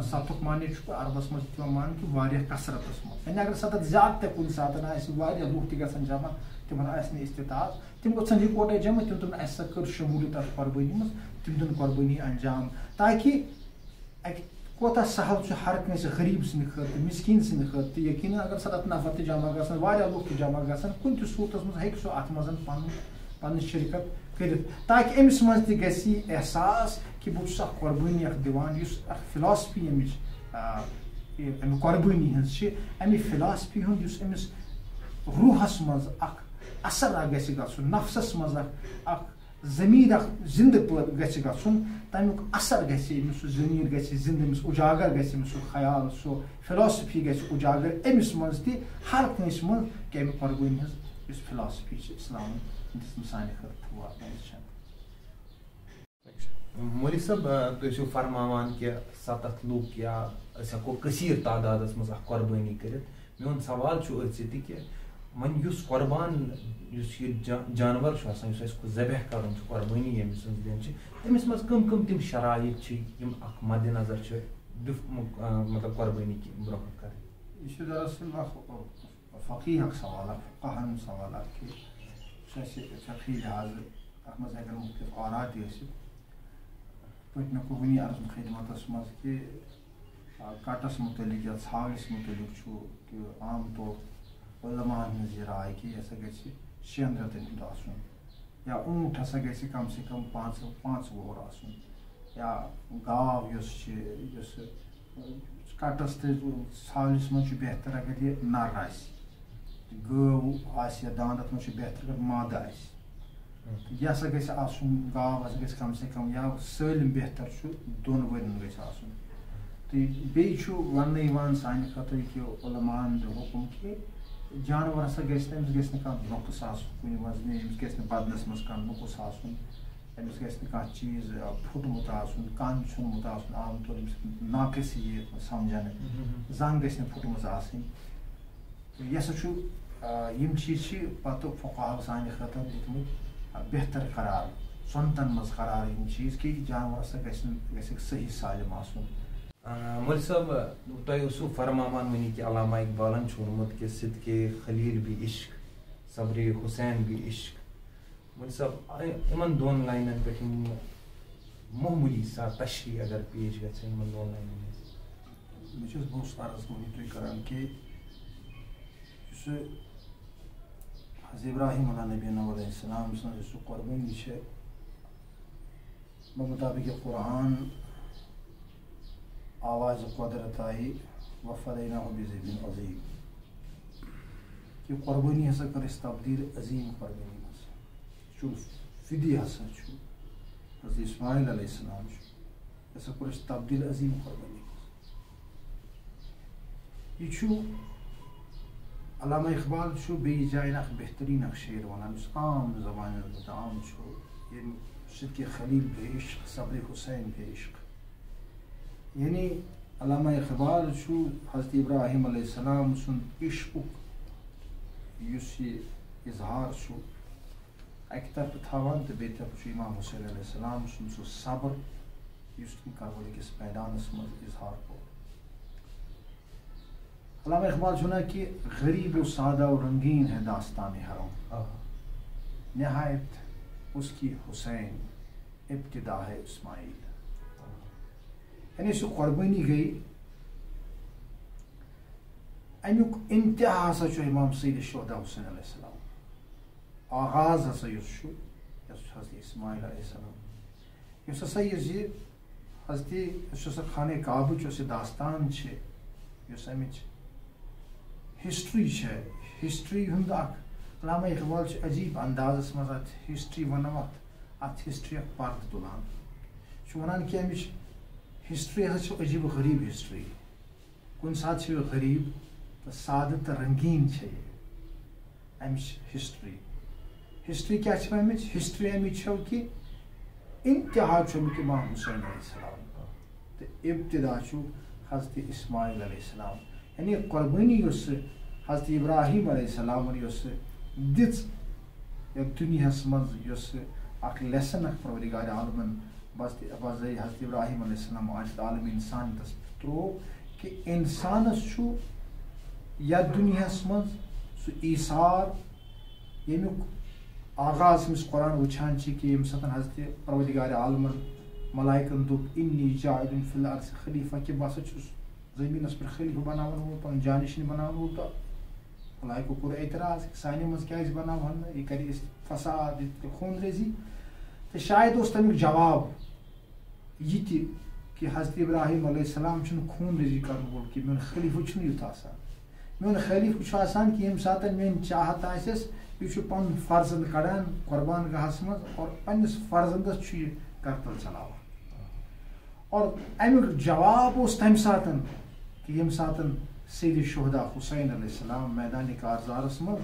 7ُک معنی چھُ عربس منٛز یِوان ماننہٕ کہِ واریاہ کثرتس منٛز یعنی اگر 7 زیادٕ تہِ کُنہِ ساتہٕ آسہِ واریاہ لُکھ تہِ گژھن جمع تِمن آسہِ نہٕ استطاعت تِم گژھن یِکوٹے جمع تِم دِن اسہِ سا کٔر شموٗلیت اتھ قۄربٲنی منٛز تِم دِن قۄربٲنی انجام تاکہِ اکہِ کوتاہ سہل چھُ ہر کٲنٛسہِ غریٖب سٕنٛدِ خٲطرٕ مسکیٖن سٕنٛدِ خٲطرٕ تہٕ یقیٖنن اگر 7 نفر تہِ جمع گژھن واریاہ لُکھ تہِ جمع گژھن کُنہِ تہِ صوٗرتس منٛز ہیٚکہِ سُہ اتھ منٛز پنٕنۍ شرکت کٔرِتھ تاکہِ أمِس منٛز تہِ گژھِ یہِ احساس کہِ بہٕ چھُس اکھ قۄربٲنی اکھ دِوان یُس اکھ فِلاسفی امِچ امہِ قۄربٲنی ہٕنٛز چھِ امہِ فِلاسفی ہُنٛد یُس أمِس روٗحس منٛز اکھ اثر اکھ گژھِ گژھُن نفسس منٛز اکھ ضمیر زندہ گژھِ گژھُن تمیُک اثر گژھِ أمِس سُہ ضمیر گژھِ زندہ أمِس اُجاگر گژھِ أمِس سُہ خیال سُہ فِلاسفی گژھِ اُجاگر أمِس منٛز تہِ ہر کٲنٛسہِ منٛز کہِ اَمہِ قۄربٲنی ہٕنٛز یُس فِلاسفی چھِ اِسلامن دِژمٕژ سانہِ خٲطرٕ مولوی صٲب تُہۍ چھِو فرماوان کہِ 7 لُکھ یا أسۍ ہٮ۪کو کثیٖر تعدادَس منٛز اکھ قۄربٲنی کٔرِتھ میون سوال چھُ أتھۍ سۭتۍ کہِ وۄنۍ یُس قۄربان یُس یہِ جانور چھُ آسان یُس اَسہِ ذبح کَرُن چھُ قۄربٲنی ییٚمہِ سٕنٛز دِنۍ چھِ تٔمِس منٛز کٕم تِم شرایط چھِ یِم اکھ مدِ نظر چھِ مطلب قۄربٲنی برونٛہہ کَرٕنۍ. یہِ چھُ دراصل اکھ فقیح اکھ سوال اکھ فقہن ہُنٛد سوال اکھ کہِ یُس اَسہِ فقی لحاظہٕ اَتھ منٛز ہٮ۪کن مُختلف آرا تہِ ٲسِتھ. پٲٹھۍ مےٚ کوٚر وٕنی عرض خدمتس منٛز کہِ کٹس مُتعلق یا ژھاوٕلِس مُتعلق چھُ کہِ عام طور علماہن ہٕنٛز یہِ راے کہِ یہِ ہسا گژھِ 6 رٮ۪تن ہُنٛد آسُن یا اونٛٹ ہسا گژھِ کم سے کم 5 وُہُر آسُن یا گاو یۄس چھِ یۄس کٹس تہٕ ژھاوٕلِس منٛز چھُ بہتر اگر یہِ نر آسہِ گٲو آسہِ یا داندس منٛز چھُ بہتر اگر مادٕ آسہِ یہِ ہسا گژھِ آسُن گاو ہسا گژھِ کم سے کم یا سٲلِم بہتر چھُ 2 ؤرین گژھِ آسُن. تہٕ بیٚیہِ چھُ وننہٕ یِوان سانہِ خٲطرٕ کہِ علماہن دیُت حُکم کہِ جانور ہسا گژھِ نہٕ أمِس گژھِ نہٕ کانٛہہ نۄقص آسُن کُنہِ منٛز أمِس گژھِ نہٕ بدنس منٛز کانٛہہ نۄقص آسُن أمِس گژھِ نہٕ کانٛہہ چیٖز پھُٹمُت آسُن کن ژھیوٚنمُت آسُن عام طور ییٚمہِ سۭتۍ ناقص یِیہِ سمجھنہٕ زنٛگ گژھِ نہٕ پھُٹمٕژ آسٕنۍ. یہِ ہسا چھُ یِم چیٖز چھِ پتہٕ فقہاو سانہِ خٲطرٕ دِتمٕتۍ بہتر قرار سۄنتن منٛز قرار یِم چیٖز کہِ جانور ہسا گژھِ صحیح سالم آسُن. مولوی صٲب تۄہہِ اوسوٕ فرماوان وٕنی کہِ علامہ اقبالن چھُ ووٚنمُت کہِ صدقے خلیل بھی عشق صبرے حسین بھی عشق. مولوی صٲب یِمن 2 لاینن پٮ۪ٹھ یِم معموٗلی سا تشریح اگر پیش گژھِ یِمن 2 لاینن منٛز. بہٕ چھُس بوس عرض وٕنی تُہۍ کران کہِ یُس حضرت ابراہیم علیٰ نبینا علیہ السلام سٕنٛز یُس قۄربٲنی چھِ بمطابق قرآن آواز قدرت آیہِ وفدیناہ بذبحٍ عظیٖم یہِ قۄربٲنی ہسا کٔر اَسہِ تبدیٖل عظیٖم قۄربٲنی منٛز. چھُ فِدی ہسا چھُ حضرت اسماعیل علیہ السلام چھُ یہِ ہسا کوٚر اَسہِ تبدیٖل عظیٖم قۄربٲنی منٛز. یہِ چھُ علامہ اقبال چھُ بیٚیِس جایہِ اکھ بہتریٖن اکھ شعر وَنان یُس عام زبانہِ منٛز عام چھُ ییٚمہِ صدقے خلیل بھی عشق صبرِ حسین بھی عشق. یعنی علامہ اقبال چھُ حضرت ابراہیم علیہ السلام سُنٛد عشقُک یُس یہِ اظہار چھُ اکہِ طرفہٕ تھاوان تہٕ بیٚیہِ طرفہٕ چھُ امام حُسین علیہ السلام سُنٛد سُہ صبر یُس تٔمۍ کربلہٕ کِس میدانس منٛز اظہار کوٚر. علامہ اقبال چھُ ونان کہِ غریب و سادہ و رنگین ہے داستان حرم نہایت اس کی حسین ابتدا ہے اسماعیل. یعنی سُہ قۄربٲنی گٔے امیُک انتہا ہسا چھُ امام سید الشہداء حسین علیہ السلام. آغاز ہسا یُس چھُ حضرت اسماعیل علیہ السلام یُس ہسا یُس یہِ حضرت یُس ہسا خانہ کعبٕچ یۄس یہِ داستان چھِ یۄس امِچ ہسٹری چھِ ہسٹری ہُنٛد اکھ علامہ اقبال چھُ عجیٖب اندازس منٛز اتھ ہسٹری ونان اتھ ہسٹری اکھ پردٕ تُلان چھُ ونان کہِ امِچ ہسٹری ہسا چھِ عجیٖب و غریٖب ہسٹری. کُنہِ ساتہٕ چھِ یہِ غریٖب تہٕ سادٕ تہٕ رنگیٖن چھِ یہِ امِچ ہسٹری. ہسٹری کیٛاہ چھِ امِچ ہسٹری امِچ چھو کہِ انتہا چھُ امیُک امام حُسین علیہ السلام تہٕ ابتدا چھُ حضرت اسماعیل علیہ السلام. یعنی قۄربٲنی یۄس حضرت ابراہیم علیہ السلامن یۄس دِژ یتھ دُنیاہس منٛز یۄس اکھ لیسن اکھ پروردگارِ عالمن بذریعہ حضرت ابراہیم علیہ السلام عالمِ انسانیتس تروو کہِ انسانس چھُ یتھ دُنیاہس منٛز سُہ ایثار ییٚمیُک آغاز أمِس قرآن وٕچھان چھِ کہِ ییٚمہِ ساتہٕ حضرت پروردگارِ عالمن ملائکن دوٚپ انی جاعلٌ فی الارض خلیفہ کہِ بہٕ ہسا چھُس زٔمیٖنس پٮ۪ٹھ خلیفہٕ بناون وول پنُن جانشین بناون وول. تہٕ ملائکو کوٚر اعتراض کہِ سانہِ منٛز کیازِ بناوہن نہٕ یہِ کرِ أسۍ فساد یہِ کرِ خوٗن ریزی. تہٕ شاید اوس تمیُک جواب یہِ تہِ کہِ حضرت ابراہیم علیہ السلام چھُنہٕ خوٗن ریزی کرن وول کہِ میون خلیفہٕ چھُنہٕ یُتھ آسان. میون خلیفہٕ چھُ آسان کہِ ییٚمہِ ساتہٕ میٲنۍ چاہت آسٮ۪س یہ پن فرزند کڑان قربان گاہس مز اور پنس فرزندس یہ کرتل چلاوان اور امیک جواب اس تمہ سات کہ یم سات سید شہدا حسین علیہ السلام میدان کارزارس مز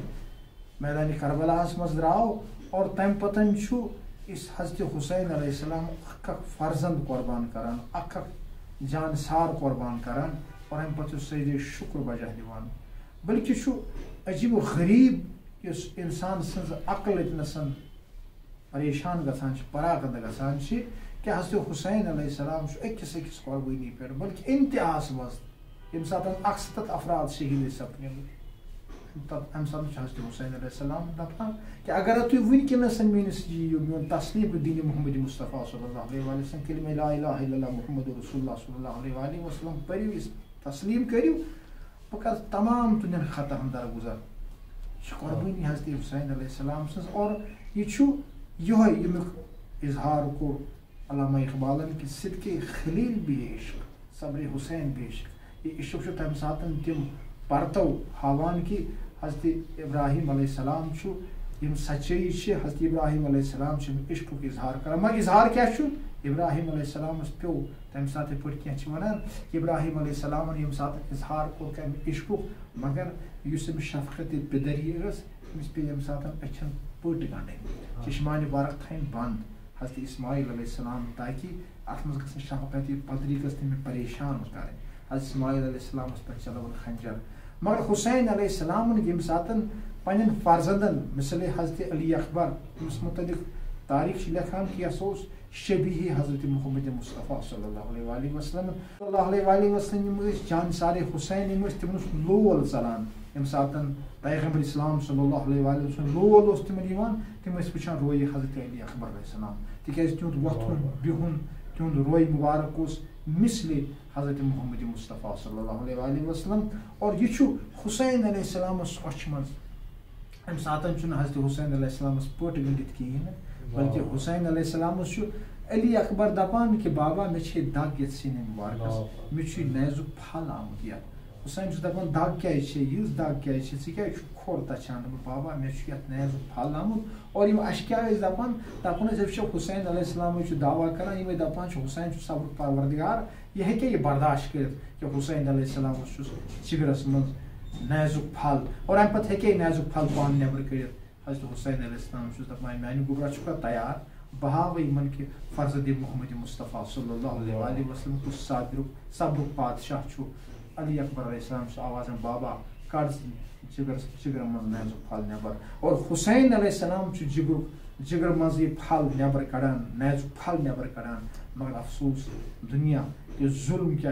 میدان کربلاہس مز دراو اور تمہ پتن اس حضرت حسین علیہ السلام اک فرزند قربان کران اک جان سار قربان کران اور ام پتہ سید شکر بجا دیوان بلکہ عجیب و غریب اس انسان سن عقل اتنسن پریشان گژھان پراغند گژھان کہ حضرت حسین علیہ السلام اکس اکس قربانی پہ بلکہ انتہاس مز یم سات 100 افراد شہید سپنے ام سات حضرت حسین علیہ السلام دپان کہ اگر تھی ونکس میس میون تسلیم دین محمد مصطفیٰ صلی اللہ علیہ وسلم کلمہ لا الہ الا اللہ محمد رسول اللہ صلی اللہ علیہ وسلم پریو تسلیم کریو بہ کر تمام تہندین خطاہن درگزر یہ قربانی حضرت حسین علیہ السلام سن اور یہ یمیک اظہار کو علامہ اقبالن کہ صدق خلیل بھی عشق صبر حسین بھی عشق یہ عشق تمہ سات تم پرتو ہاوان کہ حضرت ابراہیم علیہ السلام یم سچائی حضرت ابراہیم علیہ السلام عشق اظہار کر مگر اظہار کیا ابراہیم علیہ السلام پیو تمہ سات پہ ونان ابراہیم علیہ السلام یم سات اظہار کور کم عشق مگر اس شفقت پدری امس پہ یم سات اچھن پٹ گنڈن چشمان برق تھین بند حضرت اسماعیل علیہ السلام تاکہ ات مز گھن شفقت پدری گھس تم پریشان کریں حضرت اسماعیل علیہ السلام پہ چلون خنجر مگر حسین علیہ السلام یم سات پن فرزندن مثل حضرت علی اکبر امس متعلق تاریخ لکھان کہ یہ شبیہ حضرت محمد مصطفیٰ صلی اللہ علیہ وسلم صلی اللہ علیہ وسلم جان سارے حسین تم لول ژلان یم سات پیغمبر اسلام صلی اللہ علیہ وسلم لول تمن تم وچان روی حضرت علی اکبر علیہ السلام تکیاز تہد وتھن بہن تہد روی مبارک مثل حضرت محمد مصطفیٰ صلی اللہ علیہ وسلم اور یہ حسین علیہ السلام اچھ مز ام سات حضرت حسین علیہ السلام پٹ گنڈت کہین بلکہ حسین علیہ السلام علی اکبر دپان کہ بابا مے دگ یت سین مبارکس مے نیزک پھل آمت یت حسین دپان دگ کیا یس دگ کیا ژٕ کھور تچان بابا مے یت نیزک پھل آمت اور اشکیا دپان حسین علیہ السلام دعویٰ کران یہ دپان حسین صبر پروردگار یہ ہیکہ یہ برداشت کرت کہ حسین علیہ السلام چگرس مز نیزک پھل اور ام پتہ ہیکہ نیزک پھل پان نبر کرت حضرت حسین علیہ السلام دپان میانہ گوبرا چھکا تیار بہ ہاو یمن کہ فرزند محمد مصطفیٰ صلی اللہ علیہ وسلم کس صبرک بادشاہ علی اکبر علیہ السلام آواز بابا کڑ جگر مز نیزک پھل نبر اور حسین علیہ السلام جگر مز یہ پھل نبر کڑان نیزک پھل نبر کڑان مگر افسوس دنیا کہ ظلم کیا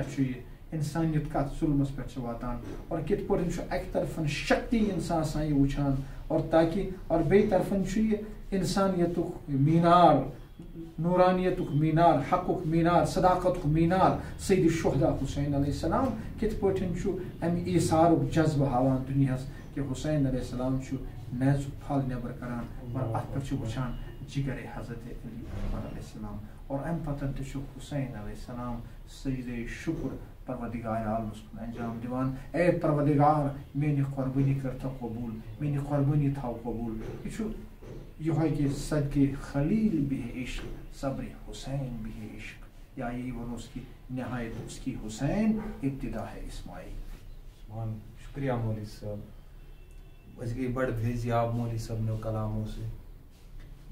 انسانیت کت ظلمس پہ واتان اور کت پہ اکہ طرف شکتی انسان یہ وچان اور تاکہ اور بی طرف یہ انسانیت مینار نورانیت مینار حق مینار صداقت مینار سید الشہداء حسین علیہ السلام کت پہ ام ایثار جذبہ ہاوان دنیا کہ حسین علیہ السلام نیزک پھل نبر کران اور ات پہ وچان جگر حضرت علی اکبر علیہ السلام اور ام پتن حسین علیہ السلام سید شکر پروردگار عالمس کن انجام دیوان اے پروردگار میری قربانی کرتا قبول میری قربانی تھاو قبول یہ کہ صدق خلیل بھی عشق صبر حسین بھی عشق یا یہ ونوس کی نہایت اس کی حسین ابتدا ہے اسماعیل. شکریہ مولوی صاحب اس گئی بڑ بھیزیاب مولوی صاحب نو کلاموں سے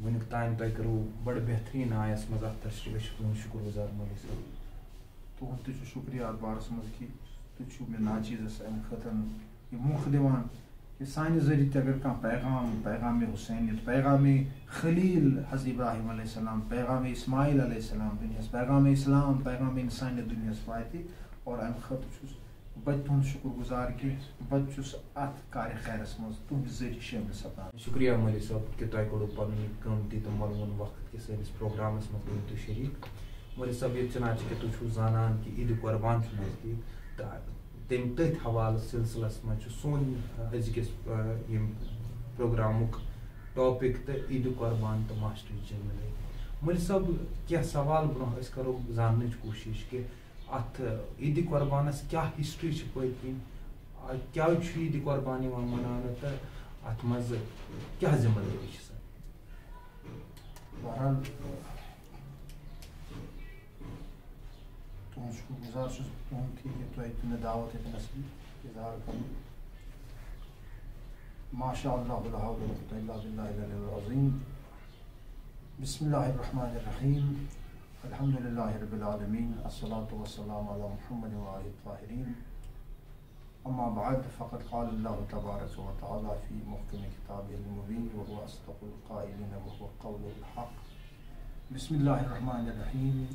ونک تان تہ کرو بڑ بہترین آیس مز تشریح شکر گزار مولوی صاحب. تہد تہ شکریہ ات بارس مز کہ تھی مے ناچیزس ام خاطر یہ موقع دان کہ سانہ ذریعہ تہ اگر کھانا پیغام حسینیت پیغام خلیل حضرت ابراہیم علیہ السلام پیغام اسماعیل علیہ السلام دنیاس پیغام اسلام پیغام انسانیت دنیاس واتہ اور ام خاطر بہت تہد شکر گزار کہ بہت ات کار خیرس مز تہد ذریعہ شامل سپدان. شکریہ مولوی صاحب کہ تہ کوٚروٕ پنن قۭمتی تہٕ مۄلوُن وقت کہ سٲنِس پروگرامس منٛز گٔیِو تُہۍ شریٖک. مولوی صاحب یہ چنانچہ کہ تُہۍ چھُو زانان کہ عید قربان چھُ نزدیٖک تہٕ تمہِ تٔتھۍ حوالہٕ سلسلس منٛز چھُ سون أزکِس یِم پروگرامُک ٹاپک تہٕ عید قربان تہٕ ماسٹرٕچ جملے. مولوی صاحب کینٛہہ سوال برونٛہہ أسۍ کرو زاننٕچ کوٗشش کہ اتھ عید قربانس کیا ہسٹری چھ پٔتۍ کِنۍ کیٛازِ چھُ عید قربان یِوان مناونہٕ تہٕ ات مز کیا ذمہ داری چھ سن؟ بہرحال تہذ شکر گزار چھس تہد کہ تھی مے دعوت دنس اظہار کر ماشاء اللہ لا حول ولا قوة الا باللہ العلی العظیم. بسم اللہ الرحمن الرحیم. الحمد للہ رب العالمین. الصلاة والسلام علی محمد وآلہ الطاہرین. اما بعد فقد قال اللہ تبارک و تعالی فی محکم کتابہ المبین وهو اصدق القائلین وهو قول الحق. بسم اللہ الرحمن الرحیم.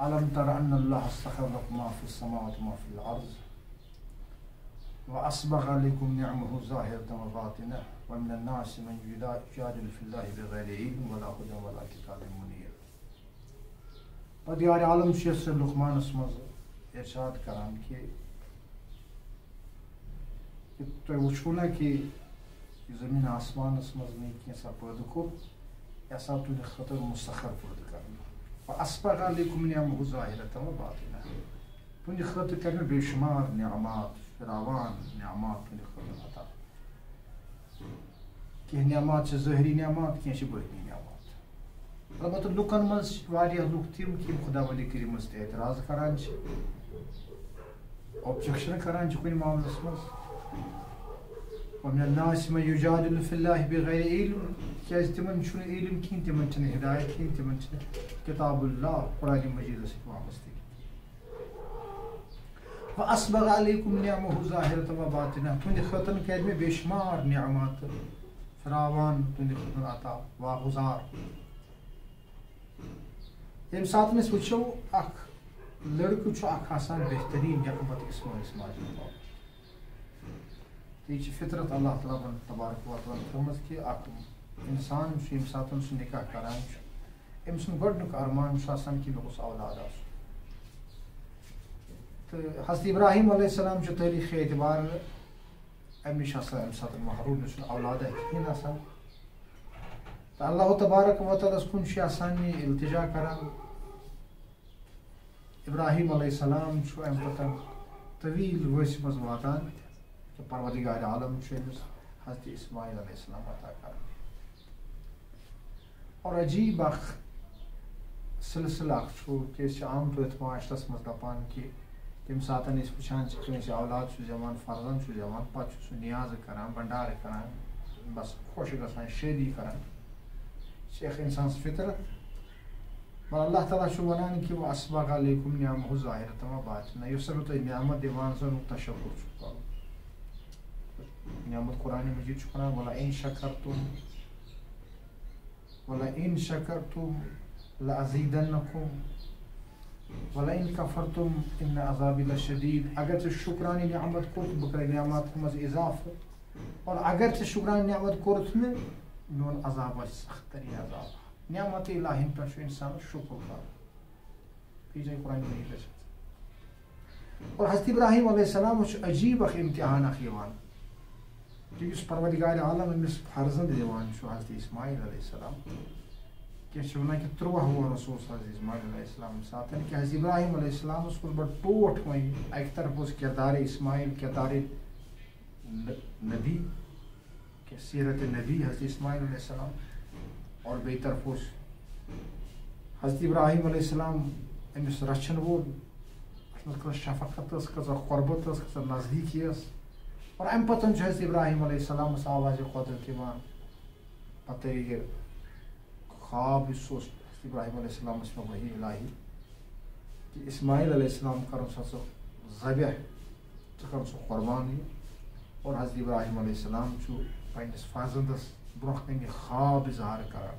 الم تر ان اللہ استخر لكم ما فی السماوات وما فی الارض واسبغ علیکم نعمہ ظاہرۃ وباطنہ ومن الناس من یجادل فی اللہ بغیر علم ولا ھدی ولا کتاب منیر. پدیار عالم شیخ لقمانس مز ارشاد کران کہ تُہۍ وٕچھو نا کہ زمین آسمانس مز نہیں کینٛژھا پٲدٕ کوٚر یہِ ہسا تُہنٛدِ خٲطرٕ مُسخر پٲدٕ کرنہٕ. واسبغ علیکم نعمہ ظاہرۃ وباطنہ. تُہنٛدِ خٲطرٕ کر مےٚ بے شمار نعمات فراوان نعمات تُہنٛدِ خٲطرٕ عطا. کینٛہہ نعمات چھِ ظٲہری نعمات کینٛہہ چھِ باطنی نعمات. البتہ لُکن منٛز چھِ واریاہ لُکھ تِم کہ یِم خدا ولی کریٖمس تہِ اعتراض کران چھِ اوبجیکشن کران چھِ کُنہِ معاملس منٛز. ومن الناس من یجادل فی اللہ بغیر علم. کیازِ تِمن چھُنہٕ علم کِہیٖنۍ تِمن چھِنہٕ ہدایت کِہیٖنۍ تِمن چھِنہٕ کتاب اللہ قرآن مجیدس سۭتۍ وابستہٕ. واسبغ علیکم نعمہ ظاہرۃ وباطنہ. تُہنٛدِ خٲطرٕ کَرِ مےٚ بے شمار نعمات فراوان تُہنٛدِ خٲطرٕ عطا واگُزار. ییٚمہِ ساتہٕ أسۍ وٕچھو اکھ لڑکہٕ چھُ اکھ آسان بہتریٖن نعمت مٲلِس ماجہِ ہُنٛد. تہٕ یہِ چھِ فطرت اللہ تعالیٰ تبارک و تعالیٰ تھٲومٕژ کہ اکھ انسان چھُ ییٚمہِ ساتہٕ سُہ نکاح کران چھُ أمۍ سُنٛد گۄڈنیُک ارمان چھُ آسان کہ مےٚ گوٚژھ اولاد آسُن. تہٕ حضرت ابراہیم علیہ السلام چھُ تٲریٖخی اعتبار اَمہِ نِش آسان اَمہِ ساتہٕ محروٗم یہِ چھُنہٕ اولادہ کِہیٖنۍ آسان. تہٕ اللہ تبارک و تعالیٰ ہس کُن چھُ آسان یہِ التجا کران. ابراہیم علیہ السلام چھُ اَمہِ پتہٕ طویٖل وٲنٛسہِ منٛز واتان تہٕ پروردگار عالم چھُ أمِس حضرت اسماعیل علیہ السلام عطا کران. اور عجیب اکھ سلسلہٕ اکھ چھُ کہِ أسۍ چھِ عام طور یتھ معاشرس منٛز دپان کہ ییٚمہِ ساتہٕ أسۍ وٕچھان چھِ کٲنٛسہِ اولاد چھُ زٮ۪وان فرزند چھُ زٮ۪وان پتہٕ چھُ سُہ نیازٕ کران بنڈارٕ کران بس خۄش گژھان شٲدی کران. یہِ چھِ اکھ انسان سٕنٛز فطرت. مگر اللہ تعالیٰ چھُ ونان کہ واسبغ علیکم نعمہ ظاہرۃ وباطنہ. یُس بہٕ تۄہہِ نعمت دِوان زَنُک تشکُر چھُ کرُن. نعمت قرآن مجید چھُ ونان ولئن شکرتم لأزیدنکم ولئن کفرتم ان عذابی لشدید. اگر ژےٚ شُکرانہِ نعمت کوٚرُتھ بہٕ کرٕ نعمتس منٛز اضافہٕ اور اگر ژےٚ شُکرانہِ نعمت کوٚرُتھ نہٕ میون عذاب آسہِ سخت تریٖن عذاب. نعمت الہی پٮ۪ٹھ چھُ انسانس شُکر کرُن. بیٚیہِ جایہِ قرآن مجید چھِ. اور حضرت ابراہیم علیہ السلامس چھُ عجیب اکھ امتحان اکھ یِوان کہ یُس پروردگار عالم أمِس فرزند دِوان چھُ حضرت اسماعیل علیہ السلام. کینٛہہ چھِ ونان کہ 13 وُہُر اوس حضرت اسماعیل علیہ السلام ییٚمہِ ساتہٕ کہ حضرت ابراہیم علیہ السلامس کوٚر بڑٕ ٹوٹھ وۄنۍ. اکہِ طرفہٕ اوس کردارِ اسماعیل کردارِ نبی کہ سیرت نبی حضرت اسماعیل علیہ السلام اور بیٚیہِ طرفہٕ اوس حضرت ابراہیم علیہ السلام أمِس رچھن وول. اتھ منٛز کۭژاہ شفقت ٲس کۭژاہ قربت ٲس کۭژاہ نزدیٖکی ٲس. اور امہِ پتہٕ چھُ حضرت ابراہیم علیہ السلامس آوازِ قدرت یِوان. پتہٕ یہِ خواب یُس اوس حضرت ابراہیم علیہ السلامس مےٚ وحی الہی کہ اسماعیل علیہ السلام کرُن سا ژٕ ذبح ژٕ کر سُہ قۄربان یہِ. اور حضرت ابراہیم علیہ السلام چھُ پننِس فرزندس برونٛہہ کنہِ خواب اظہار کران